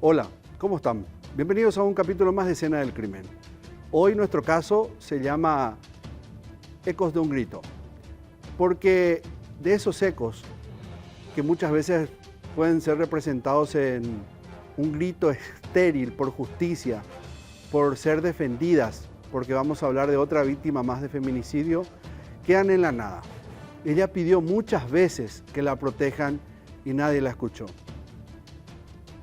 Hola, ¿cómo están? Bienvenidos a un capítulo más de Escena del Crimen. Hoy nuestro caso se llama Ecos de un grito, porque de esos ecos que muchas veces pueden ser representados en un grito estéril por justicia, por ser defendidas, porque vamos a hablar de otra víctima más de feminicidio, quedan en la nada. Ella pidió muchas veces que la protejan y nadie la escuchó.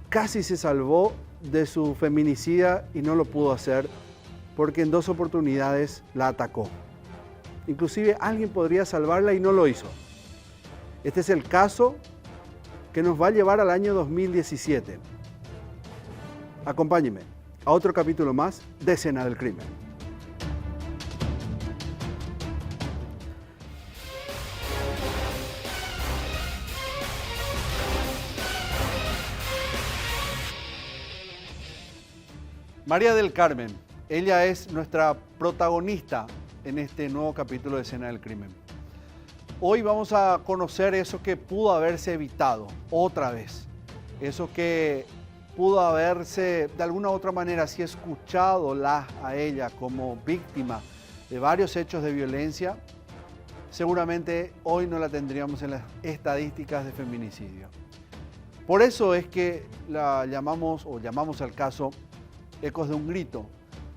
Casi se salvó de su feminicida y no lo pudo hacer porque en 2 oportunidades la atacó. Inclusive alguien podría salvarla y no lo hizo. Este es el caso que nos va a llevar al año 2017. Acompáñenme a otro capítulo más de Escena del Crimen. María del Carmen, ella es nuestra protagonista en este nuevo capítulo de Escena del Crimen. Hoy vamos a conocer eso que pudo haberse evitado otra vez, eso que pudo haberse de alguna u otra manera si escuchado a ella como víctima de varios hechos de violencia, seguramente hoy no la tendríamos en las estadísticas de feminicidio. Por eso es que la llamamos al caso Ecos de un grito,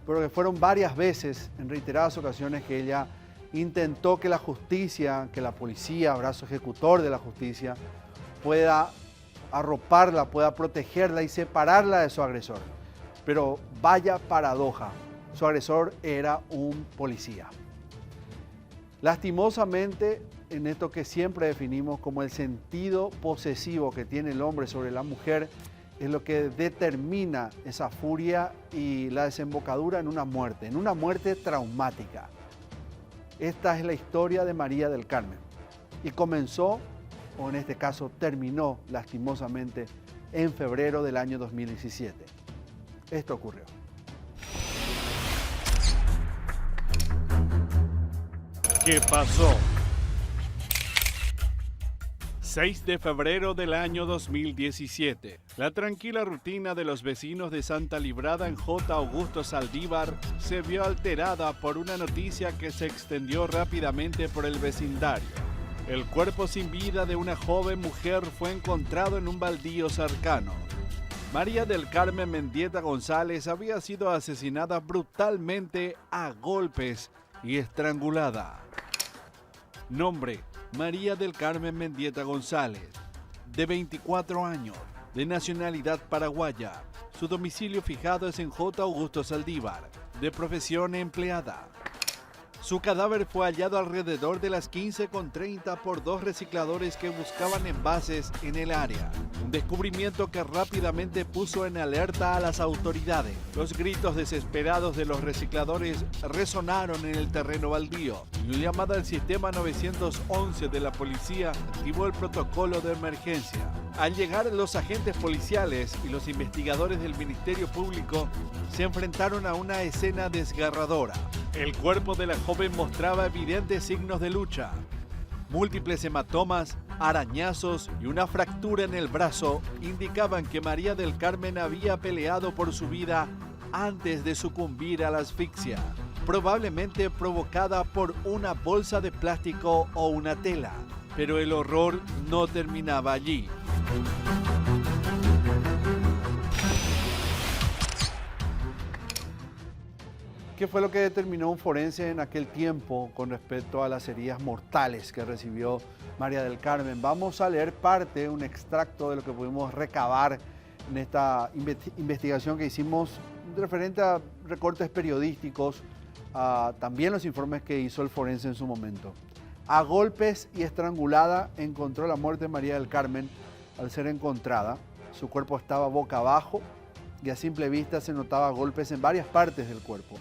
pero que fueron varias veces, en reiteradas ocasiones, que ella intentó que la justicia, que la policía, brazo ejecutor de la justicia, pueda arroparla, pueda protegerla y separarla de su agresor. Pero vaya paradoja, su agresor era un policía. Lastimosamente, en esto que siempre definimos como el sentido posesivo que tiene el hombre sobre la mujer, es lo que determina esa furia y la desembocadura en una muerte traumática. Esta es la historia de María del Carmen y comenzó, o en este caso terminó lastimosamente, en febrero del año 2017. Esto ocurrió. ¿Qué pasó? 6 de febrero del año 2017. La tranquila rutina de los vecinos de Santa Librada en J. Augusto Saldívar se vio alterada por una noticia que se extendió rápidamente por el vecindario. El cuerpo sin vida de una joven mujer fue encontrado en un baldío cercano. María del Carmen Mendieta González había sido asesinada brutalmente a golpes y estrangulada. Nombre: María del Carmen Mendieta González, de 24 años, de nacionalidad paraguaya. Su domicilio fijado es en J. Augusto Saldívar, de profesión empleada. Su cadáver fue hallado alrededor de las 15:30 por 2 recicladores que buscaban envases en el área. Un descubrimiento que rápidamente puso en alerta a las autoridades. Los gritos desesperados de los recicladores resonaron en el terreno baldío y una llamada al sistema 911 de la policía activó el protocolo de emergencia. Al llegar los agentes policiales y los investigadores del Ministerio Público se enfrentaron a una escena desgarradora. El cuerpo de la joven mostraba evidentes signos de lucha. Múltiples hematomas, arañazos y una fractura en el brazo indicaban que María del Carmen había peleado por su vida antes de sucumbir a la asfixia, probablemente provocada por una bolsa de plástico o una tela. Pero el horror no terminaba allí. ¿Qué fue lo que determinó un forense en aquel tiempo con respecto a las heridas mortales que recibió María del Carmen? Vamos a leer un extracto de lo que pudimos recabar en esta investigación que hicimos referente a recortes periodísticos, también los informes que hizo el forense en su momento. A golpes y estrangulada encontró la muerte de María del Carmen. Al ser encontrada, su cuerpo estaba boca abajo y a simple vista se notaba golpes en varias partes del cuerpo.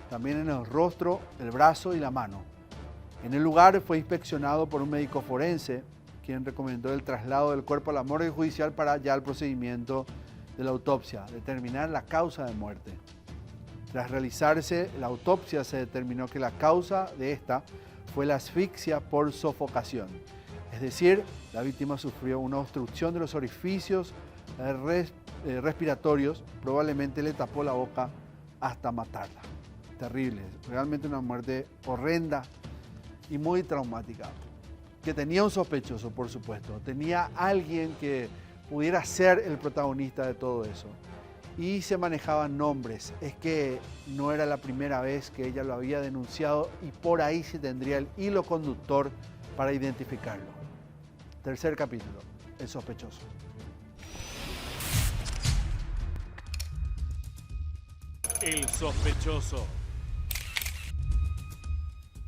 También en el rostro, el brazo y la mano. En el lugar fue inspeccionado por un médico forense, quien recomendó el traslado del cuerpo a la morgue judicial para ya el procedimiento de la autopsia, determinar la causa de muerte. Tras realizarse la autopsia, se determinó que la causa de esta fue la asfixia por sofocación. Es decir, la víctima sufrió una obstrucción de los orificios respiratorios, probablemente le tapó la boca hasta matarla. Terrible, realmente una muerte horrenda y muy traumática. Que tenía un sospechoso, por supuesto, tenía alguien que pudiera ser el protagonista de todo eso. Y se manejaban nombres, es que no era la primera vez que ella lo había denunciado y por ahí se tendría el hilo conductor para identificarlo. Tercer capítulo, el sospechoso. El sospechoso.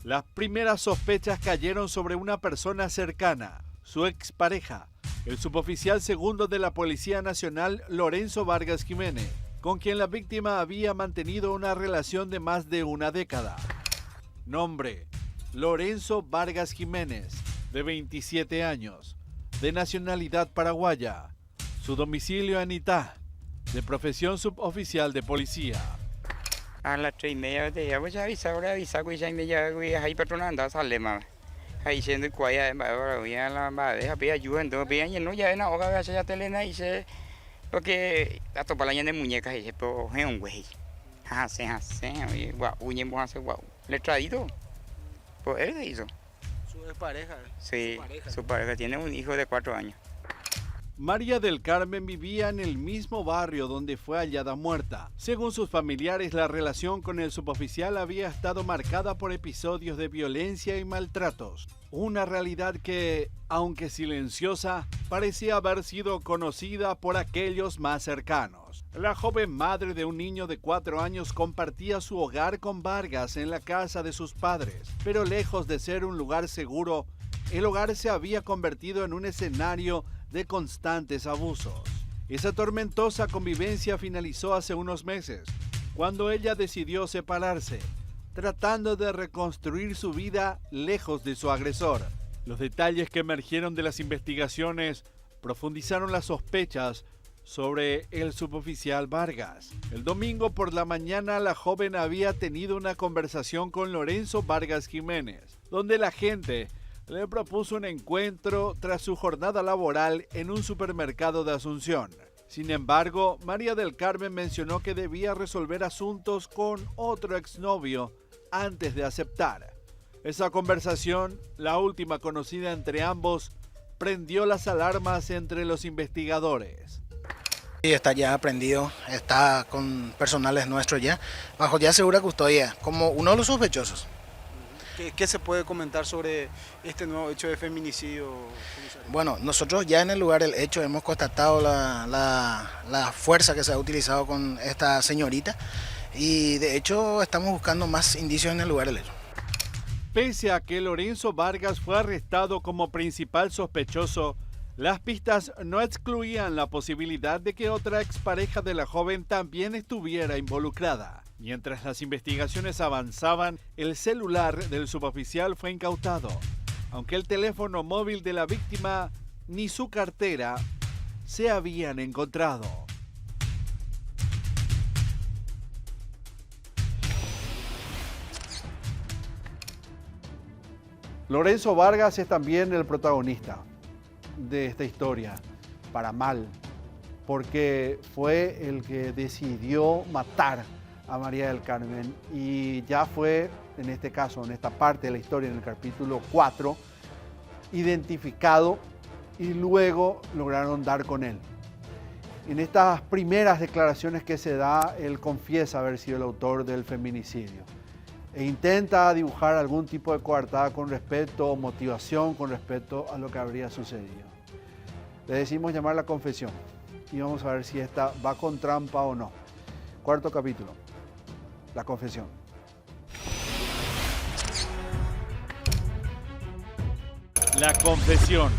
Las primeras sospechas cayeron sobre una persona cercana, su expareja, el suboficial segundo de la Policía Nacional, Lorenzo Vargas Jiménez, con quien la víctima había mantenido una relación de más de una década. Nombre: Lorenzo Vargas Jiménez, de 27 años, de nacionalidad paraguaya. Su domicilio en Itá, de profesión suboficial de policía. A las 3:30 de ella, pues ya avisa, pues ya me ya hay personas andando sale más. Ahí siendo cuaya, voy a la madre, deja ayuda, entonces vean, no ya en la hoja ya telena y se porque a topa la de muñecas y se pero es un güey. Hace, guau, uñemos hace guau. Le traído. Pues él se hizo. ¿Su pareja? Sí, su pareja tiene un hijo de 4 años. María del Carmen vivía en el mismo barrio donde fue hallada muerta. Según sus familiares, la relación con el suboficial había estado marcada por episodios de violencia y maltratos. Una realidad que, aunque silenciosa, parecía haber sido conocida por aquellos más cercanos. La joven madre de un niño de 4 años compartía su hogar con Vargas en la casa de sus padres, pero lejos de ser un lugar seguro, el hogar se había convertido en un escenario de constantes abusos. Esa tormentosa convivencia finalizó hace unos meses, cuando ella decidió separarse, tratando de reconstruir su vida lejos de su agresor. Los detalles que emergieron de las investigaciones profundizaron las sospechas sobre el suboficial Vargas. El domingo por la mañana, la joven había tenido una conversación con Lorenzo Vargas Jiménez, donde la gente le propuso un encuentro tras su jornada laboral en un supermercado de Asunción. Sin embargo, María del Carmen mencionó que debía resolver asuntos con otro exnovio antes de aceptar. Esa conversación, la última conocida entre ambos, prendió las alarmas entre los investigadores. Sí, está ya aprendido, está con personales nuestros ya, bajo ya segura custodia, como uno de los sospechosos. ¿Qué se puede comentar sobre este nuevo hecho de feminicidio, comisario? Bueno, nosotros ya en el lugar del hecho hemos constatado la fuerza que se ha utilizado con esta señorita y de hecho estamos buscando más indicios en el lugar del hecho. Pese a que Lorenzo Vargas fue arrestado como principal sospechoso, las pistas no excluían la posibilidad de que otra expareja de la joven también estuviera involucrada. Mientras las investigaciones avanzaban, el celular del suboficial fue incautado, aunque el teléfono móvil de la víctima ni su cartera se habían encontrado. Lorenzo Vargas es también el protagonista de esta historia, para mal, porque fue el que decidió matar a María del Carmen y ya fue, en este caso, en esta parte de la historia, en el capítulo 4, identificado y luego lograron dar con él. En estas primeras declaraciones que se da, él confiesa haber sido el autor del feminicidio e intenta dibujar algún tipo de coartada con respecto o motivación con respecto a lo que habría sucedido. Le decimos llamar la confesión y vamos a ver si esta va con trampa o no. Cuarto capítulo, la confesión. La confesión.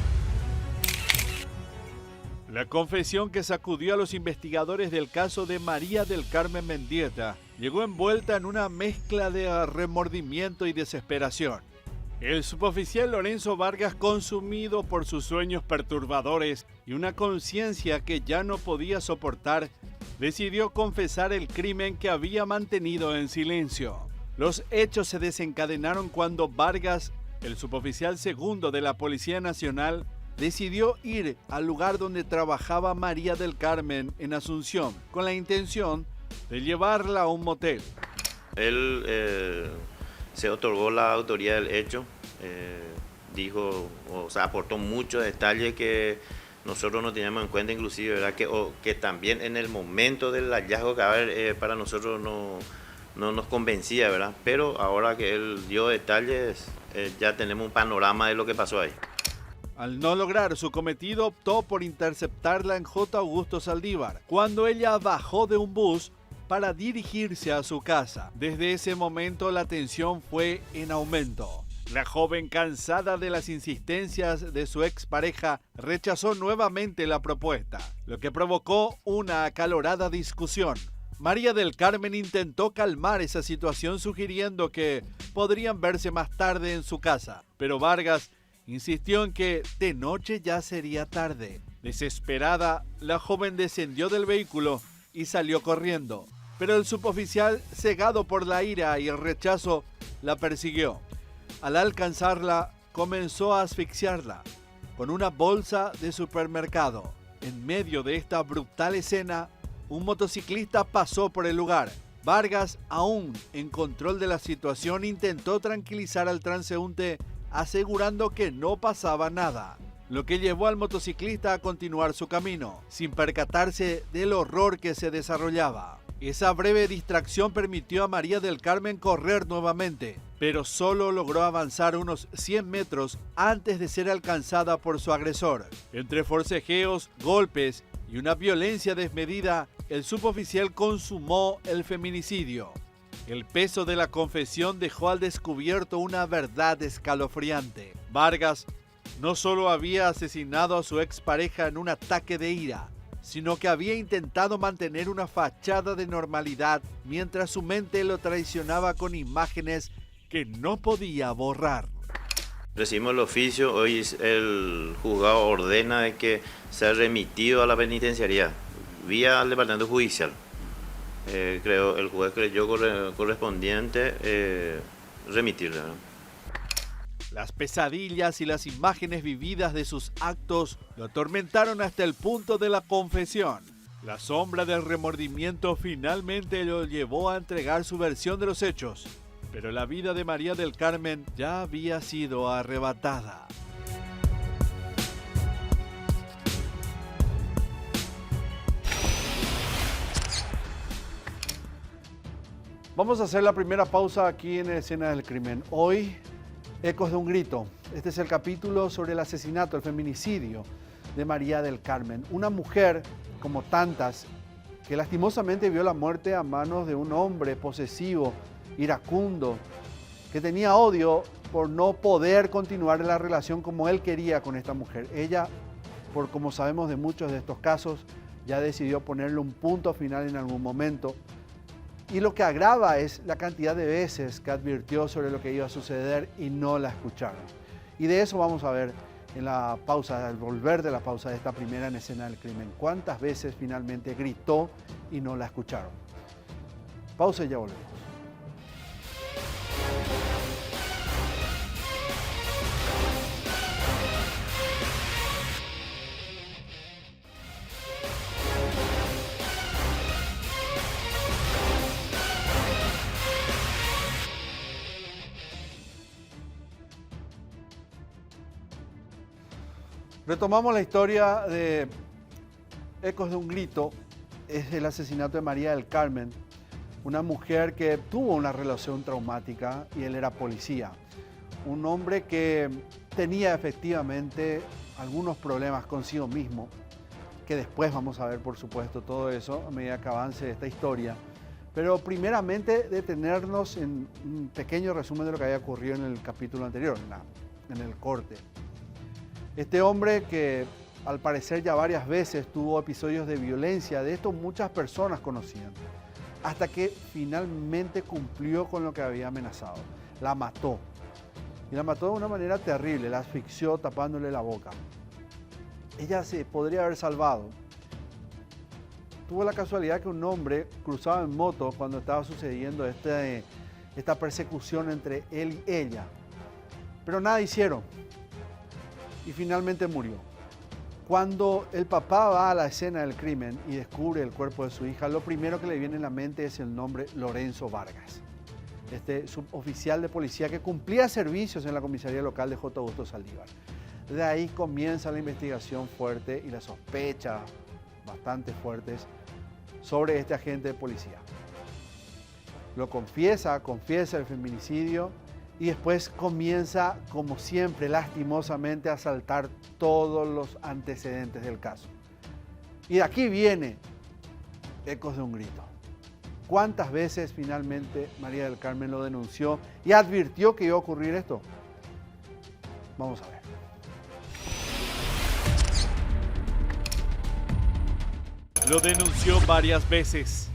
La confesión que sacudió a los investigadores del caso de María del Carmen Mendieta llegó envuelta en una mezcla de remordimiento y desesperación. El suboficial Lorenzo Vargas, consumido por sus sueños perturbadores y una conciencia que ya no podía soportar, decidió confesar el crimen que había mantenido en silencio. Los hechos se desencadenaron cuando Vargas, el suboficial segundo de la Policía Nacional, decidió ir al lugar donde trabajaba María del Carmen en Asunción, con la intención de llevarla a un motel. Él se otorgó la autoría del hecho, dijo, o sea, aportó muchos detalles que nosotros no teníamos en cuenta, inclusive, ¿verdad? Que también en el momento del hallazgo cadáver para nosotros no nos convencía, ¿verdad? Pero ahora que él dio detalles, ya tenemos un panorama de lo que pasó ahí. Al no lograr su cometido, optó por interceptarla en J. Augusto Saldívar, cuando ella bajó de un bus para dirigirse a su casa. Desde ese momento la tensión fue en aumento. La joven, cansada de las insistencias de su expareja, rechazó nuevamente la propuesta, lo que provocó una acalorada discusión. María del Carmen intentó calmar esa situación sugiriendo que podrían verse más tarde en su casa, pero Vargas insistió en que de noche ya sería tarde. Desesperada, la joven descendió del vehículo y salió corriendo, pero el suboficial, cegado por la ira y el rechazo, la persiguió. Al alcanzarla, comenzó a asfixiarla con una bolsa de supermercado. En medio de esta brutal escena, un motociclista pasó por el lugar. Vargas, aún en control de la situación, intentó tranquilizar al transeúnte asegurando que no pasaba nada, lo que llevó al motociclista a continuar su camino, sin percatarse del horror que se desarrollaba. Esa breve distracción permitió a María del Carmen correr nuevamente, pero solo logró avanzar unos 100 metros antes de ser alcanzada por su agresor. Entre forcejeos, golpes y una violencia desmedida, el suboficial consumó el feminicidio. El peso de la confesión dejó al descubierto una verdad escalofriante. Vargas no solo había asesinado a su expareja en un ataque de ira, sino que había intentado mantener una fachada de normalidad mientras su mente lo traicionaba con imágenes que no podía borrar. Recibimos el oficio, hoy el juzgado ordena de que sea remitido a la penitenciaría vía al departamento judicial. Creo el juez creyó correspondiente remitirle, ¿no? Las pesadillas y las imágenes vividas de sus actos lo atormentaron hasta el punto de la confesión. La sombra del remordimiento finalmente lo llevó a entregar su versión de los hechos, pero la vida de María del Carmen ya había sido arrebatada. Vamos a hacer la primera pausa aquí en Escena del Crimen. Hoy, Ecos de un Grito. Este es el capítulo sobre el asesinato, el feminicidio de María del Carmen. Una mujer, como tantas, que lastimosamente vio la muerte a manos de un hombre posesivo, iracundo, que tenía odio por no poder continuar la relación como él quería con esta mujer. Ella, por como sabemos de muchos de estos casos, ya decidió ponerle un punto final en algún momento. Y lo que agrava es la cantidad de veces que advirtió sobre lo que iba a suceder y no la escucharon. Y de eso vamos a ver en la pausa, al volver de la pausa de esta primera en Escena del Crimen. ¿Cuántas veces finalmente gritó y no la escucharon? Pausa y ya volvemos. Retomamos la historia de Ecos de un Grito. Es el asesinato de María del Carmen, una mujer que tuvo una relación traumática y él era policía. Un hombre que tenía efectivamente algunos problemas consigo mismo, que después vamos a ver, por supuesto, todo eso a medida que avance esta historia. Pero primeramente detenernos en un pequeño resumen de lo que había ocurrido en el capítulo anterior, en el corte. Este hombre que al parecer ya varias veces tuvo episodios de violencia, de esto muchas personas conocían, hasta que finalmente cumplió con lo que había amenazado. La mató. Y la mató de una manera terrible, la asfixió tapándole la boca. Ella se podría haber salvado. Tuvo la casualidad que un hombre cruzaba en moto cuando estaba sucediendo esta persecución entre él y ella. Pero nada hicieron. y finalmente murió. Cuando el papá va a la escena del crimen y descubre el cuerpo de su hija, lo primero que le viene en la mente es el nombre Lorenzo Vargas, este suboficial de policía que cumplía servicios en la comisaría local de J. Augusto Saldívar. De ahí comienza la investigación fuerte y las sospechas bastante fuertes sobre este agente de policía. Lo confiesa el feminicidio y después comienza, como siempre, lastimosamente a saltar todos los antecedentes del caso. Y de aquí viene ecos de un grito. ¿Cuántas veces finalmente María del Carmen lo denunció y advirtió que iba a ocurrir esto? Vamos a ver. Lo denunció varias veces.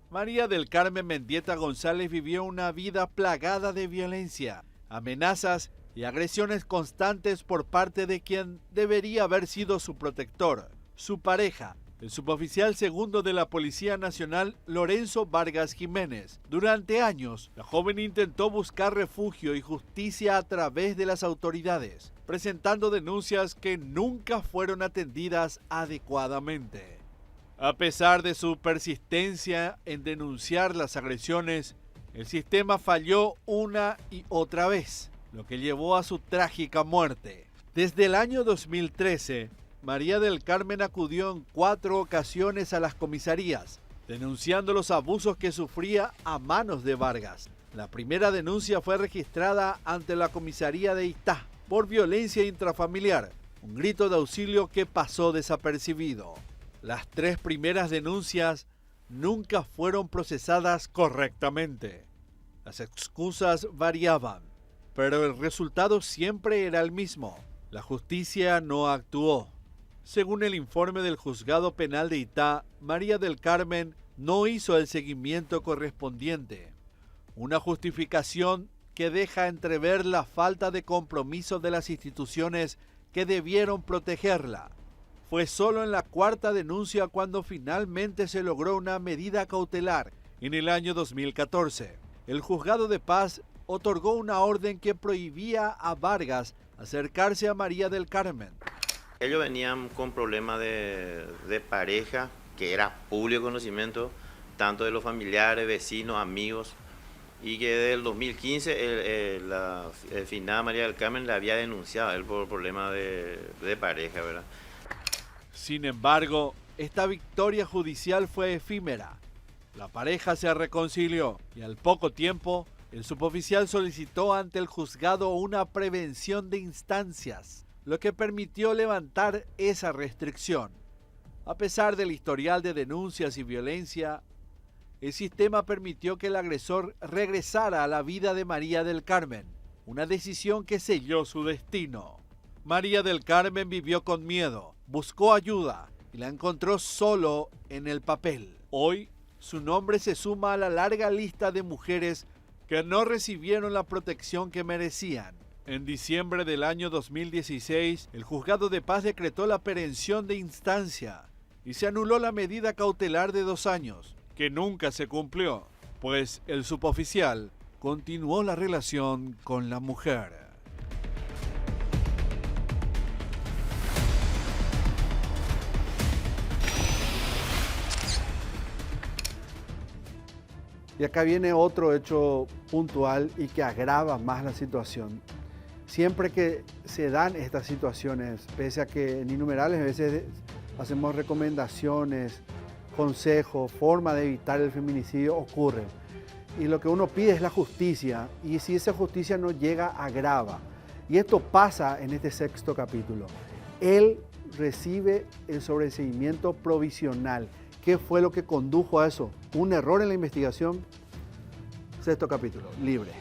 María del Carmen Mendieta González vivió una vida plagada de violencia, amenazas y agresiones constantes por parte de quien debería haber sido su protector, su pareja, el suboficial segundo de la Policía Nacional, Lorenzo Vargas Jiménez. Durante años, la joven intentó buscar refugio y justicia a través de las autoridades, presentando denuncias que nunca fueron atendidas adecuadamente. A pesar de su persistencia en denunciar las agresiones, el sistema falló una y otra vez, lo que llevó a su trágica muerte. Desde el año 2013, María del Carmen acudió en 4 ocasiones a las comisarías, denunciando los abusos que sufría a manos de Vargas. La primera denuncia fue registrada ante la comisaría de Itá por violencia intrafamiliar, un grito de auxilio que pasó desapercibido. Las 3 primeras denuncias nunca fueron procesadas correctamente. Las excusas variaban, pero el resultado siempre era el mismo. La justicia no actuó. Según el informe del Juzgado Penal de Itá, María del Carmen no hizo el seguimiento correspondiente. Una justificación que deja entrever la falta de compromiso de las instituciones que debieron protegerla. Fue solo en la 4ª denuncia cuando finalmente se logró una medida cautelar en el año 2014. El Juzgado de Paz otorgó una orden que prohibía a Vargas acercarse a María del Carmen. Ellos venían con problemas de pareja, que era público conocimiento, tanto de los familiares, vecinos, amigos, y que desde el 2015 la finada María del Carmen le había denunciado a él por problemas de pareja, ¿verdad? Sin embargo, esta victoria judicial fue efímera. La pareja se reconcilió y al poco tiempo, el suboficial solicitó ante el juzgado una prevención de instancias, lo que permitió levantar esa restricción. A pesar del historial de denuncias y violencia, el sistema permitió que el agresor regresara a la vida de María del Carmen, una decisión que selló su destino. María del Carmen vivió con miedo, buscó ayuda y la encontró solo en el papel. Hoy, su nombre se suma a la larga lista de mujeres que no recibieron la protección que merecían. En diciembre del año 2016, el Juzgado de Paz decretó la perención de instancia y se anuló la medida cautelar de 2 años, que nunca se cumplió, pues el suboficial continuó la relación con la mujer. Y acá viene otro hecho puntual y que agrava más la situación. Siempre que se dan estas situaciones, pese a que en innumerables veces hacemos recomendaciones, consejos, forma de evitar el feminicidio, ocurren. Y lo que uno pide es la justicia, y si esa justicia no llega, agrava. Y esto pasa en este 6º capítulo. Él recibe el sobreseimiento provisional. ¿Qué fue lo que condujo a eso? ¿Un error en la investigación? 6º capítulo, libre.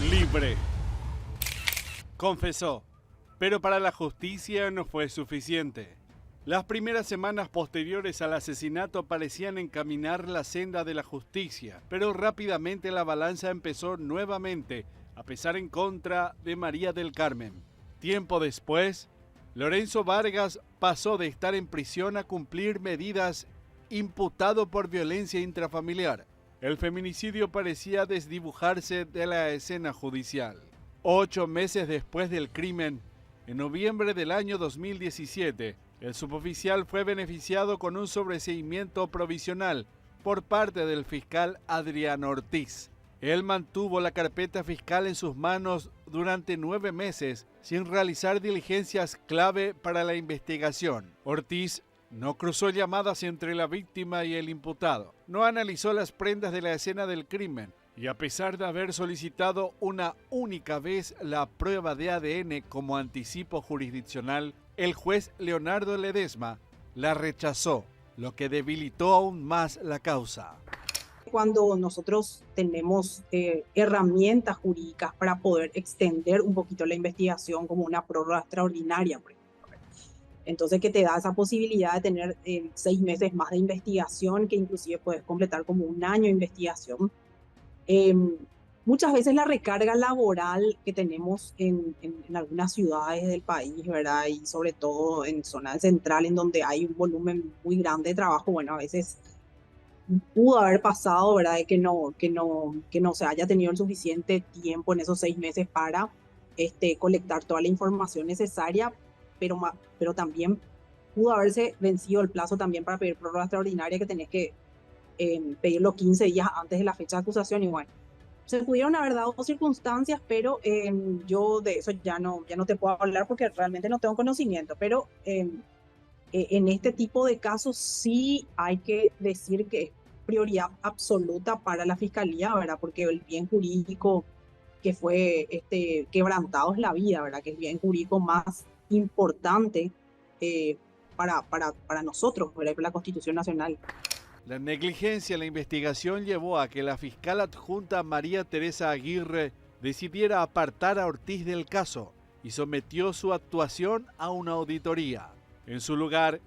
Libre. Confesó, pero para la justicia no fue suficiente. Las primeras semanas posteriores al asesinato parecían encaminar la senda de la justicia, pero rápidamente la balanza empezó nuevamente a pesar en contra de María del Carmen. Tiempo después, Lorenzo Vargas pasó de estar en prisión a cumplir medidas imputado por violencia intrafamiliar. el feminicidio parecía desdibujarse de la escena judicial. 8 meses después del crimen, en noviembre del año 2017, el suboficial fue beneficiado con un sobreseimiento provisional por parte del fiscal Adrián Ortiz. Él mantuvo la carpeta fiscal en sus manos durante 9 meses sin realizar diligencias clave para la investigación. Ortiz no cruzó llamadas entre la víctima y el imputado, no analizó las prendas de la escena del crimen y, a pesar de haber solicitado una única vez la prueba de ADN como anticipo jurisdiccional, el juez Leonardo Ledesma la rechazó, lo que debilitó aún más la causa. Cuando nosotros tenemos herramientas jurídicas para poder extender un poquito la investigación, como una prórroga extraordinaria, por ejemplo. Entonces, que te da esa posibilidad de tener 6 meses más de investigación, que inclusive puedes completar como 1 año de investigación. Muchas veces la recarga laboral que tenemos en algunas ciudades del país, ¿verdad? Y sobre todo en zona central, en donde hay un volumen muy grande de trabajo, bueno, a veces pudo haber pasado, ¿verdad? De que no se haya tenido el suficiente tiempo en esos 6 meses para colectar toda la información necesaria, pero también pudo haberse vencido el plazo también para pedir prórroga extraordinaria, que tenés que pedirlo 15 días antes de la fecha de acusación. Y bueno, se pudieron haber dado circunstancias, pero yo de eso ya no te puedo hablar porque realmente no tengo conocimiento, pero en este tipo de casos sí hay que decir que es prioridad absoluta para la Fiscalía, ¿verdad? Porque el bien jurídico que fue quebrantado es la vida, ¿verdad? Que es el bien jurídico más importante para nosotros, ¿verdad? Para la Constitución Nacional. La negligencia en la investigación llevó a que la fiscal adjunta María Teresa Aguirre decidiera apartar a Ortiz del caso y sometió su actuación a una auditoría. En su lugar,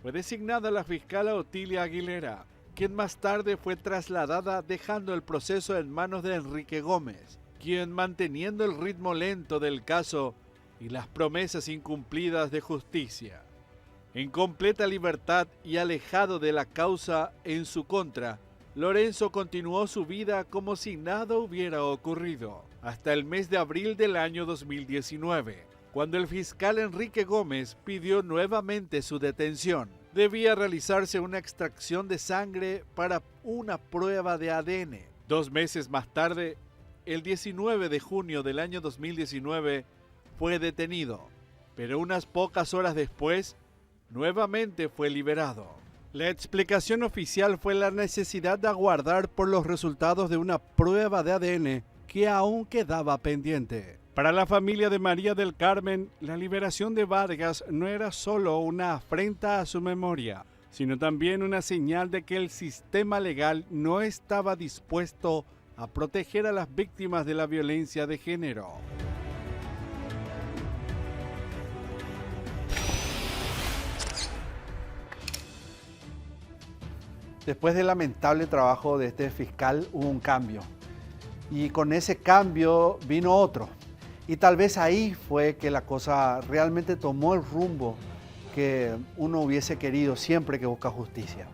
fue designada la fiscal Otilia Aguilera, quien más tarde fue trasladada dejando el proceso en manos de Enrique Gómez, quien, manteniendo el ritmo lento del caso y las promesas incumplidas de justicia, en completa libertad y alejado de la causa en su contra, Lorenzo continuó su vida como si nada hubiera ocurrido, hasta el mes de abril del año 2019, cuando el fiscal Enrique Gómez pidió nuevamente su detención. Debía realizarse una extracción de sangre para una prueba de ADN. 2 meses más tarde, el 19 de junio del año 2019, fue detenido, pero unas pocas horas después, nuevamente fue liberado. La explicación oficial fue la necesidad de aguardar por los resultados de una prueba de ADN que aún quedaba pendiente. Para la familia de María del Carmen, la liberación de Vargas no era solo una afrenta a su memoria, sino también una señal de que el sistema legal no estaba dispuesto a proteger a las víctimas de la violencia de género. Después del lamentable trabajo de este fiscal hubo un cambio. Y con ese cambio vino otro. Y tal vez ahí fue que la cosa realmente tomó el rumbo que uno hubiese querido siempre que busca justicia.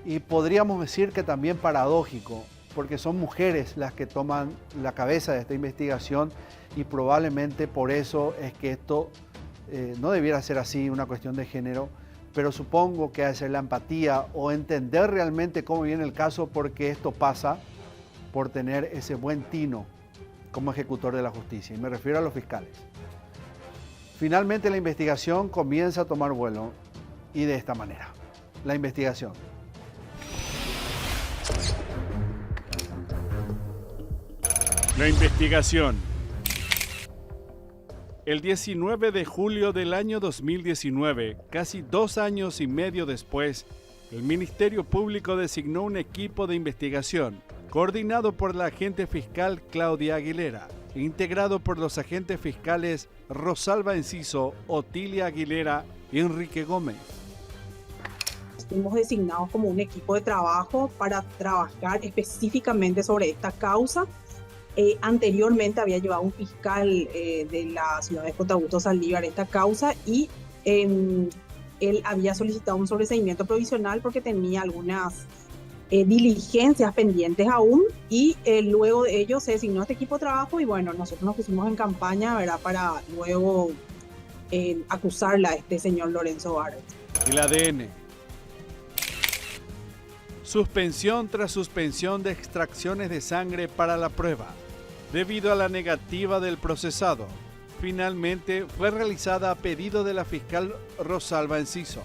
Y podríamos decir que también paradójico, porque son mujeres las que toman la cabeza de esta investigación y probablemente por eso es que esto no debiera ser así, una cuestión de género, pero supongo que hacer la empatía o entender realmente cómo viene el caso, porque esto pasa por tener ese buen tino como ejecutor de la justicia, y me refiero a los fiscales. Finalmente la investigación comienza a tomar vuelo, y de esta manera. La investigación. La investigación. El 19 de julio del año 2019, casi 2 años y medio después, el Ministerio Público designó un equipo de investigación coordinado por la agente fiscal Claudia Aguilera, integrado por los agentes fiscales Rosalba Enciso, Otilia Aguilera y Enrique Gómez. Fuimos designados como un equipo de trabajo para trabajar específicamente sobre esta causa. Anteriormente había llevado un fiscal de la ciudad de J. Augusto Saldívar esta causa y él había solicitado un sobreseimiento provisional porque tenía algunas diligencias pendientes aún y luego de ello se designó este equipo de trabajo y bueno, nosotros nos pusimos en campaña, ¿verdad? Para luego acusarla a este señor Lorenzo Vargas. El ADN. Suspensión tras suspensión de extracciones de sangre para la prueba. Debido a la negativa del procesado, finalmente fue realizada a pedido de la fiscal Rosalba Enciso.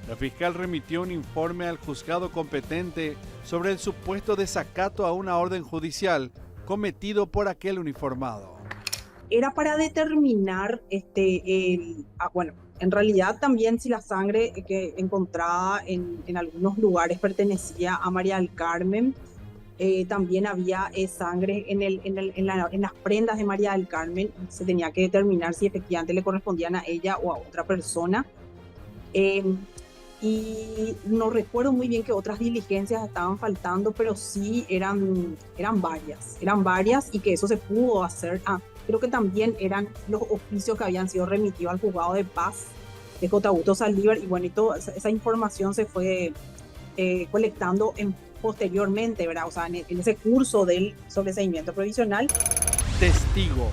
La fiscal remitió un informe al juzgado competente sobre el supuesto desacato a una orden judicial cometido por aquel uniformado. Era para determinar, bueno, en realidad también si la sangre que encontrada en algunos lugares pertenecía a María del Carmen, también había sangre en las prendas de María del Carmen, se tenía que determinar si efectivamente le correspondían a ella o a otra persona. Y no recuerdo muy bien qué otras diligencias estaban faltando, pero sí eran varias y que eso se pudo hacer. Creo que también eran los oficios que habían sido remitidos al juzgado de paz de J. Augusto Saldívar y bueno, y toda esa información se fue colectando posteriormente, ¿verdad? O sea, en ese curso del sobreseimiento provisional. Testigo.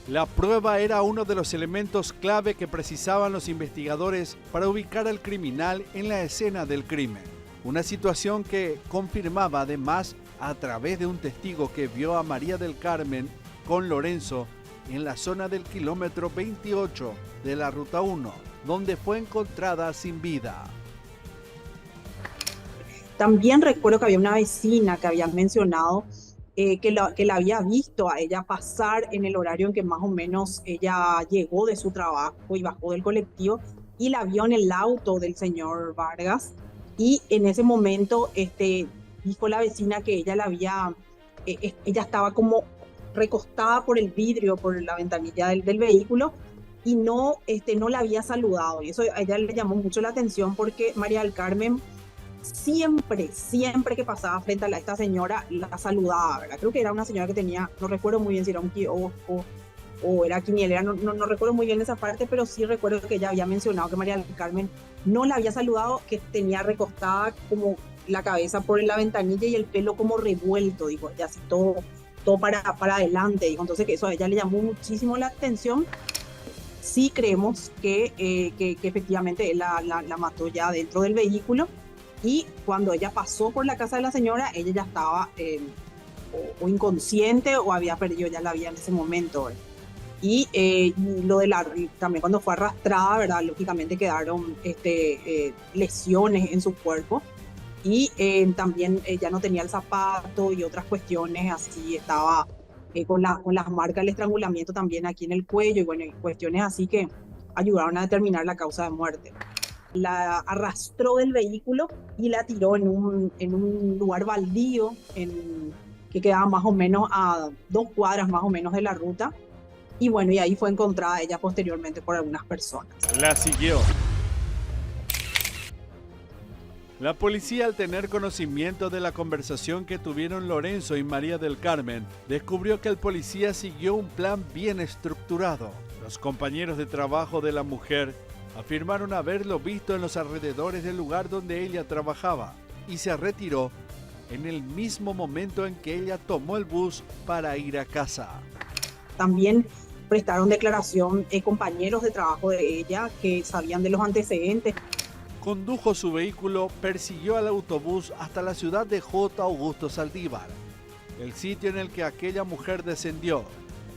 La prueba era uno de los elementos clave que precisaban los investigadores para ubicar al criminal en la escena del crimen. Una situación que confirmaba además a través de un testigo que vio a María del Carmen con Lorenzo en la zona del kilómetro 28 de la Ruta 1, donde fue encontrada sin vida. También recuerdo que había una vecina que había mencionado que la había visto a ella pasar en el horario en que más o menos ella llegó de su trabajo y bajó del colectivo y la vio en el auto del señor Vargas y en ese momento dijo la vecina que ella ella estaba como recostada por el vidrio, por la ventanilla del vehículo y no la había saludado y eso a ella le llamó mucho la atención porque María del Carmen siempre que pasaba frente a esta señora la saludaba, ¿verdad? Creo que era una señora que tenía, no recuerdo muy bien si era un kiosco o era quinielera, no recuerdo muy bien esa parte, pero sí recuerdo que ella había mencionado que María del Carmen no la había saludado, que tenía recostada como la cabeza por la ventanilla y el pelo como revuelto, digo, y así todo para adelante, digo, entonces que eso a ella le llamó muchísimo la atención. Sí creemos que efectivamente él la mató ya dentro del vehículo. Y cuando ella pasó por la casa de la señora, ella ya estaba o inconsciente o había perdido ya la vida en ese momento. Y también cuando fue arrastrada, ¿verdad? Lógicamente quedaron lesiones en su cuerpo. Y también ella no tenía el zapato y otras cuestiones así, estaba con las marcas del estrangulamiento también aquí en el cuello y bueno, cuestiones así que ayudaron a determinar la causa de muerte. La arrastró del vehículo y la tiró en un lugar baldío que quedaba más o menos a 2 cuadras más o menos de la ruta. Y bueno, y ahí fue encontrada ella posteriormente por algunas personas. La siguió. La policía, al tener conocimiento de la conversación que tuvieron Lorenzo y María del Carmen, descubrió que el policía siguió un plan bien estructurado. Los compañeros de trabajo de la mujer afirmaron haberlo visto en los alrededores del lugar donde ella trabajaba y se retiró en el mismo momento en que ella tomó el bus para ir a casa. También prestaron declaración compañeros de trabajo de ella que sabían de los antecedentes. Condujo su vehículo, persiguió al autobús hasta la ciudad de J. Augusto Saldívar, el sitio en el que aquella mujer descendió.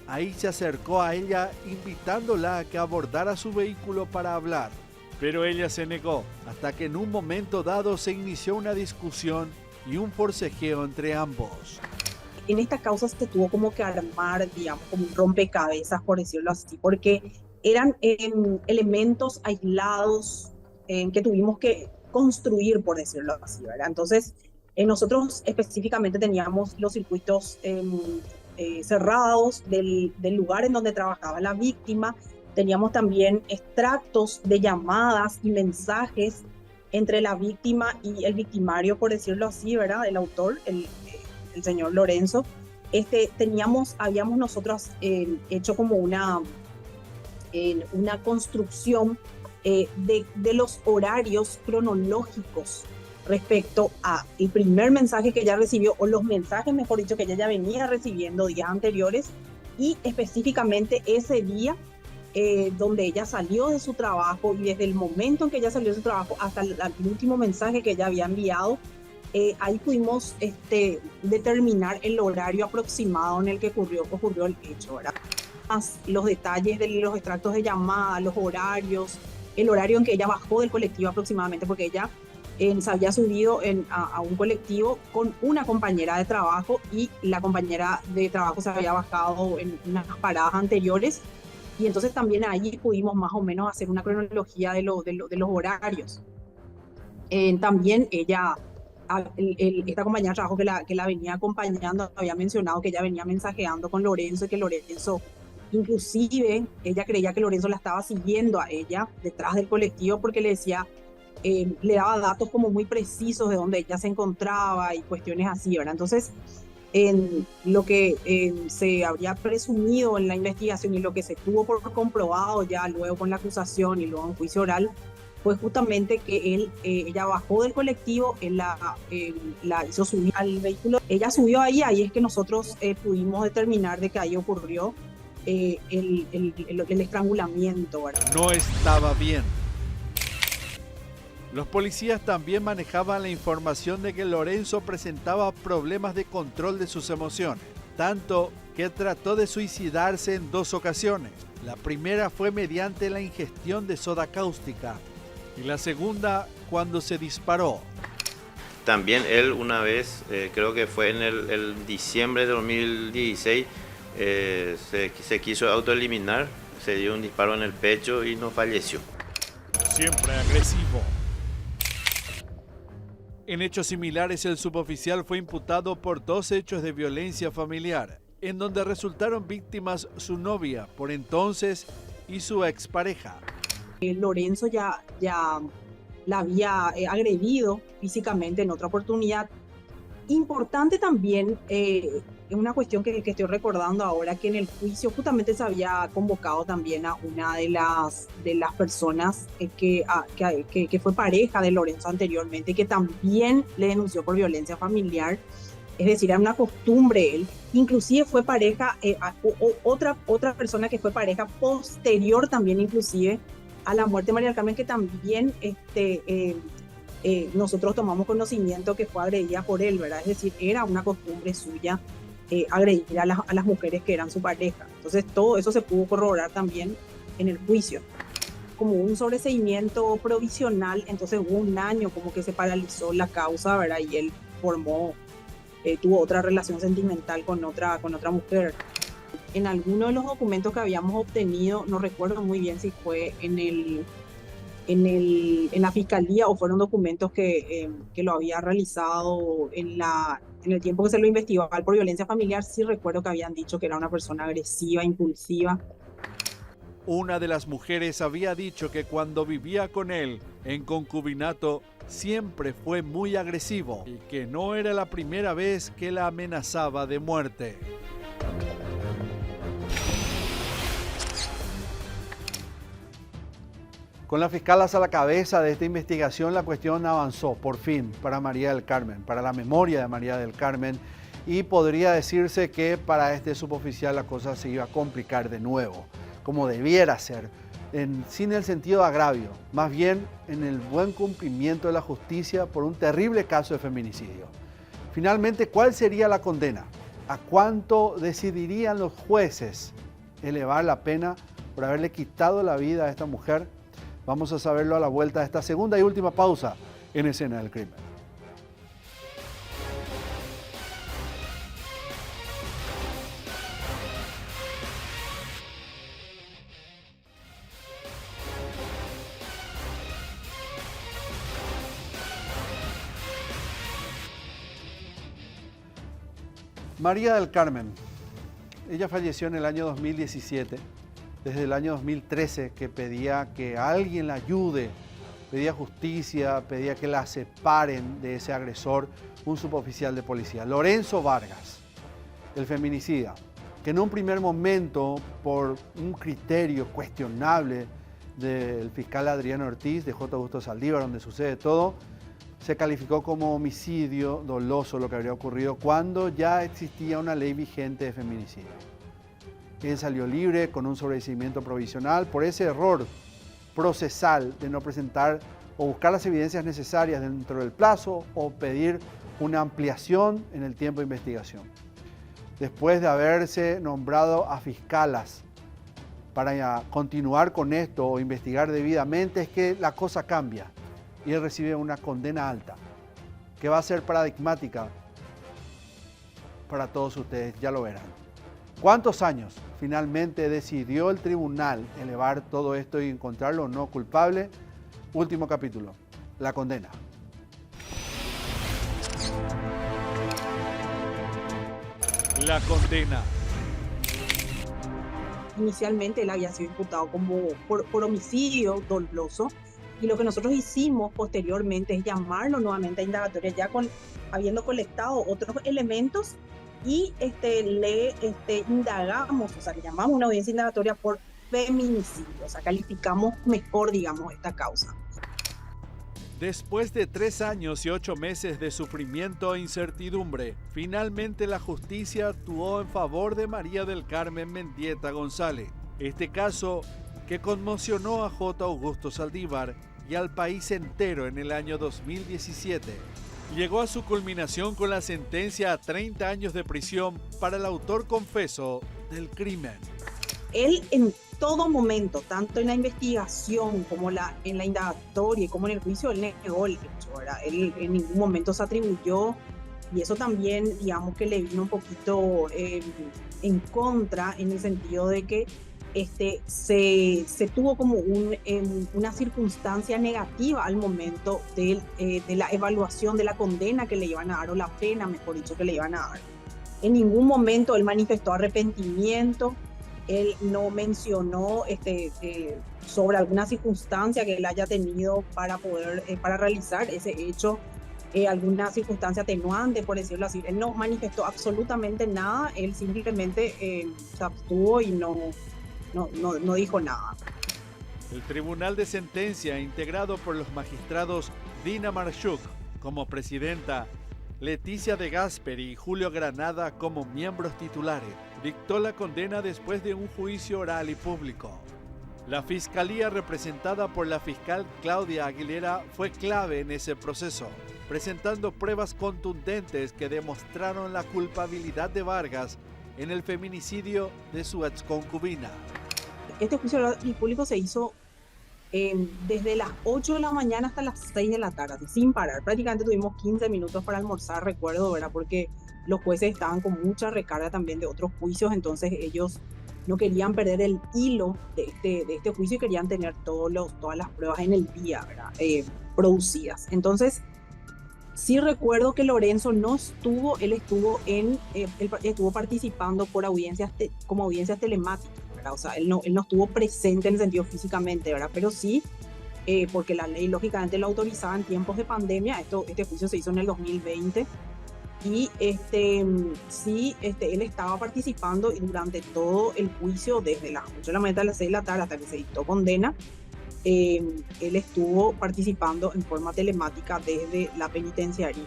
Ahí se acercó a ella invitándola a que abordara su vehículo para hablar, pero ella se negó, hasta que en un momento dado se inició una discusión y un forcejeo entre ambos. En esta causa se tuvo como que armar, digamos, como un rompecabezas, por decirlo así, porque eran elementos aislados que tuvimos que construir, por decirlo así, ¿verdad? Entonces, nosotros específicamente teníamos los circuitos cerrados del lugar en donde trabajaba la víctima. Teníamos también extractos de llamadas y mensajes entre la víctima y el victimario, por decirlo así, ¿verdad? El autor, el señor Lorenzo. Habíamos nosotros hecho como una construcción de los horarios cronológicos respecto a el primer mensaje que ella recibió, o los mensajes, mejor dicho, que ella ya venía recibiendo días anteriores, y específicamente ese día donde ella salió de su trabajo, y desde el momento en que ella salió de su trabajo hasta el último mensaje que ella había enviado, ahí pudimos determinar el horario aproximado en el que ocurrió el hecho, ¿verdad? Los detalles de los extractos de llamada, los horarios, el horario en que ella bajó del colectivo aproximadamente, porque ella se había subido a un colectivo con una compañera de trabajo, y la compañera de trabajo se había bajado en unas paradas anteriores, y entonces también ahí pudimos más o menos hacer una cronología de los horarios. También ella, esta compañera de trabajo que la venía acompañando, había mencionado que ella venía mensajeando con Lorenzo, y que Lorenzo, inclusive, ella creía que Lorenzo la estaba siguiendo a ella detrás del colectivo, porque le decía, le daba datos como muy precisos de dónde ella se encontraba y cuestiones así, ¿verdad? Entonces, lo que se habría presumido en la investigación, y lo que se tuvo por comprobado ya luego con la acusación y luego en juicio oral, fue justamente que ella bajó del colectivo, él la hizo subir al vehículo, ella subió ahí es que nosotros pudimos determinar de que ahí ocurrió el estrangulamiento, ¿verdad? No estaba bien. Los policías también manejaban la información de que Lorenzo presentaba problemas de control de sus emociones, tanto que trató de suicidarse en 2 ocasiones. La primera fue mediante la ingestión de soda cáustica, y la segunda cuando se disparó. También él una vez, creo que fue en el diciembre de 2016, se quiso autoeliminar, se dio un disparo en el pecho y no falleció. Siempre agresivo. En hechos similares, el suboficial fue imputado por 2 hechos de violencia familiar, en donde resultaron víctimas su novia por entonces y su expareja. Lorenzo ya la había agredido físicamente en otra oportunidad. Importante también, una cuestión que estoy recordando ahora, que en el juicio justamente se había convocado también a una de las personas que fue pareja de Lorenzo anteriormente, que también le denunció por violencia familiar. Es decir, era una costumbre él. Inclusive fue pareja, otra persona que fue pareja posterior también, inclusive a la muerte de María del Carmen, que también nosotros tomamos conocimiento que fue agredida por él, ¿verdad? Es decir, era una costumbre suya agredir a las mujeres que eran su pareja. Entonces todo eso se pudo corroborar también en el juicio. Como un sobreseimiento provisional, entonces hubo un año como que se paralizó la causa, ¿verdad? Y él tuvo otra relación sentimental con otra mujer. En alguno de los documentos que habíamos obtenido, no recuerdo muy bien si fue en la fiscalía o fueron documentos que lo había realizado en el tiempo que se lo investigó por violencia familiar. Sí recuerdo que habían dicho que era una persona agresiva, impulsiva. Una de las mujeres había dicho que cuando vivía con él en concubinato siempre fue muy agresivo y que no era la primera vez que la amenazaba de muerte. Con las fiscales a la cabeza de esta investigación, la cuestión avanzó, por fin, para María del Carmen, para la memoria de María del Carmen, y podría decirse que para este suboficial la cosa se iba a complicar de nuevo, como debiera ser, sin el sentido de agravio, más bien en el buen cumplimiento de la justicia por un terrible caso de feminicidio. Finalmente, ¿cuál sería la condena? ¿A cuánto decidirían los jueces elevar la pena por haberle quitado la vida a esta mujer? Vamos a saberlo a la vuelta de esta segunda y última pausa en Escena del Crimen. María del Carmen, ella falleció en el año 2017. Desde el año 2013 que pedía que alguien la ayude, pedía justicia, pedía que la separen de ese agresor, un suboficial de policía, Lorenzo Vargas, el feminicida, que en un primer momento, por un criterio cuestionable del fiscal Adriano Ortiz, de J. Augusto Saldívar, donde sucede todo, se calificó como homicidio doloso lo que habría ocurrido cuando ya existía una ley vigente de feminicidio. Él salió libre con un sobreseimiento provisional por ese error procesal de no presentar o buscar las evidencias necesarias dentro del plazo o pedir una ampliación en el tiempo de investigación. Después de haberse nombrado a fiscalas para continuar con esto o investigar debidamente, es que la cosa cambia y él recibe una condena alta, que va a ser paradigmática para todos ustedes, ya lo verán. ¿Cuántos años finalmente decidió el tribunal elevar todo esto y encontrarlo no culpable? Último capítulo, la condena. La condena. Inicialmente él había sido imputado por homicidio doloso, y lo que nosotros hicimos posteriormente es llamarlo nuevamente a indagatoria ya habiendo colectado otros elementos y le indagamos, o sea, le llamamos una audiencia indagatoria por feminicidio, o sea, calificamos mejor, digamos, esta causa. Después de 3 años y 8 meses de sufrimiento e incertidumbre, finalmente la justicia actuó en favor de María del Carmen Mendieta González. Este caso, que conmocionó a J. Augusto Saldívar y al país entero en el año 2017, llegó a su culminación con la sentencia a 30 años de prisión para el autor confeso del crimen. Él en todo momento, tanto en la investigación como en la indagatoria y como en el juicio, él negó el hecho, ¿verdad? Él en ningún momento se atribuyó, y eso también, digamos, que le vino un poquito en contra, en el sentido de que se tuvo como una circunstancia negativa al momento de la evaluación de la condena que le iban a dar, o la pena, mejor dicho, que le iban a dar. En ningún momento él manifestó arrepentimiento. Él no mencionó sobre alguna circunstancia que él haya tenido para realizar ese hecho, alguna circunstancia atenuante, por decirlo así. Él no manifestó absolutamente nada, él simplemente se abstuvo y no dijo nada. El Tribunal de Sentencia, integrado por los magistrados Dina Marchuk como presidenta, Leticia de Gasperi y Julio Granada como miembros titulares, dictó la condena después de un juicio oral y público. La fiscalía, representada por la fiscal Claudia Aguilera, fue clave en ese proceso, presentando pruebas contundentes que demostraron la culpabilidad de Vargas en el feminicidio de su exconcubina. Este juicio oral y público se hizo desde las 8 de la mañana hasta las 6 de la tarde, sin parar. Prácticamente tuvimos 15 minutos para almorzar, recuerdo, ¿verdad? Porque los jueces estaban con mucha recarga también de otros juicios, entonces ellos no querían perder el hilo de este juicio y querían tener todas las pruebas en el día, ¿verdad? Producidas. Entonces, sí recuerdo que Lorenzo no estuvo, él estuvo participando por como audiencias telemáticas, ¿verdad? O sea, él no estuvo presente en el sentido físicamente, ¿verdad? Pero sí, porque la ley lógicamente lo autorizaba en tiempos de pandemia. Este juicio se hizo en el 2020 y sí, él estaba participando durante todo el juicio, desde las 8 de la mañana a las 6 de la tarde hasta que se dictó condena. Él estuvo participando en forma telemática desde la penitenciaría.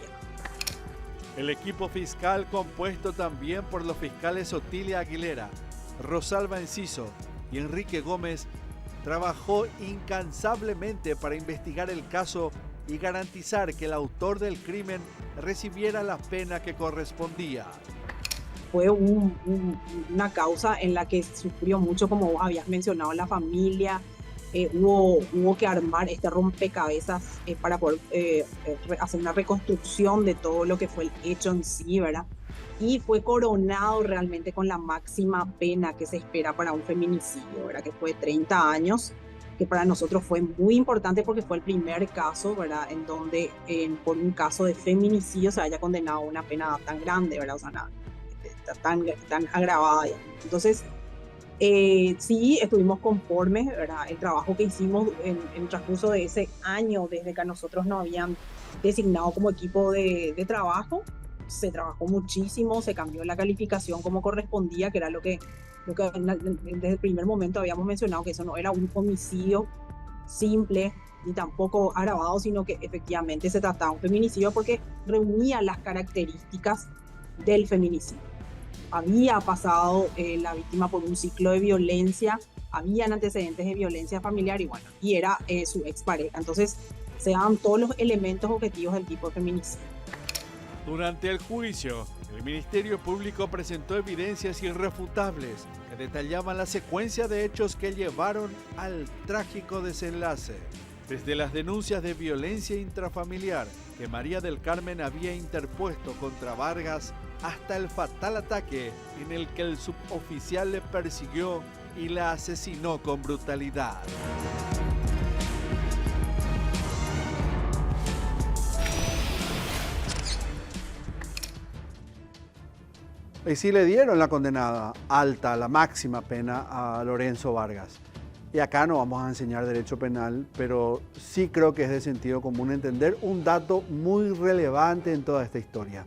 El equipo fiscal, compuesto también por los fiscales Otilia Aguilera, Rosalba Enciso y Enrique Gómez, trabajó incansablemente para investigar el caso y garantizar que el autor del crimen recibiera la pena que correspondía. Fue una causa en la que sufrió mucho, como habías mencionado, la familia. Hubo que armar este rompecabezas para poder hacer una reconstrucción de todo lo que fue el hecho en sí, ¿verdad? Y fue coronado realmente con la máxima pena que se espera para un feminicidio, ¿verdad? Que fue 30 años, que para nosotros fue muy importante porque fue el primer caso, ¿verdad? En donde por un caso de feminicidio se haya condenado a una pena tan grande, ¿verdad? O sea, tan agravada. Entonces, sí, estuvimos conformes, ¿verdad? El trabajo que hicimos en el transcurso de ese año, desde que a nosotros nos habían designado como equipo de trabajo, se trabajó muchísimo, se cambió la calificación como correspondía, que era lo que desde el primer momento habíamos mencionado, que eso no era un homicidio simple, ni tampoco agravado, sino que efectivamente se trataba de un feminicidio porque reunía las características del feminicidio. Había pasado la víctima por un ciclo de violencia, habían antecedentes de violencia familiar y bueno, y era su expareja. Entonces se dan todos los elementos objetivos del tipo de feminicidio. Durante el juicio, el Ministerio Público presentó evidencias irrefutables que detallaban la secuencia de hechos que llevaron al trágico desenlace. Desde las denuncias de violencia intrafamiliar que María del Carmen había interpuesto contra Vargas hasta el fatal ataque en el que el suboficial le persiguió y la asesinó con brutalidad. Y sí le dieron la condenada alta, la máxima pena a Lorenzo Vargas. Y acá no vamos a enseñar derecho penal, pero sí creo que es de sentido común entender un dato muy relevante en toda esta historia.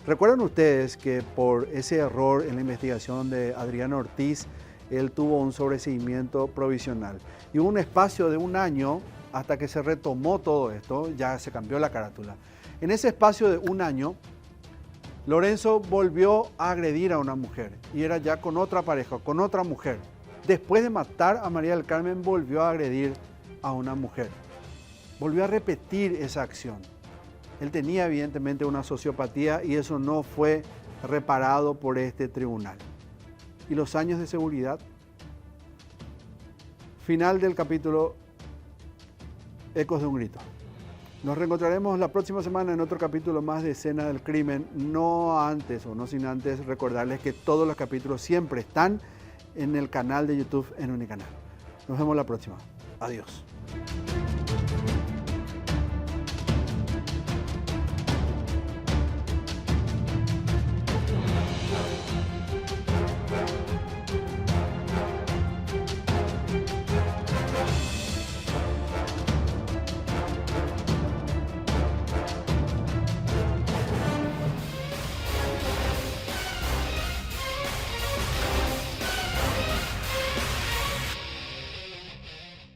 ¿Recuerdan ustedes que por ese error en la investigación de Adriano Ortiz, él tuvo un sobreseimiento provisional? Y hubo un espacio de 1 año hasta que se retomó todo esto, ya se cambió la carátula. En ese espacio de 1 año, Lorenzo volvió a agredir a una mujer y era ya con otra pareja, con otra mujer. Después de matar a María del Carmen, volvió a agredir a una mujer. Volvió a repetir esa acción. Él tenía evidentemente una sociopatía y eso no fue reparado por este tribunal. ¿Y los años de seguridad? Final del capítulo Ecos de un grito. Nos reencontraremos la próxima semana en otro capítulo más de Escena del Crimen, no antes o no sin antes recordarles que todos los capítulos siempre están en el canal de YouTube en Unicanal. Nos vemos la próxima. Adiós.